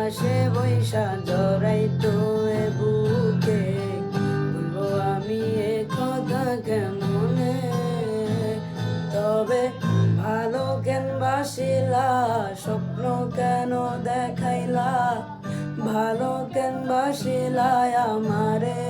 পাশে বৈশা জড়াইতো এ বুকে, বলবো আমি এ কথা কেমনে। তবে ভালো কেন বাসিলা, স্বপ্ন কেন দেখাইলা, ভালো কেন বাসিলা আমারে।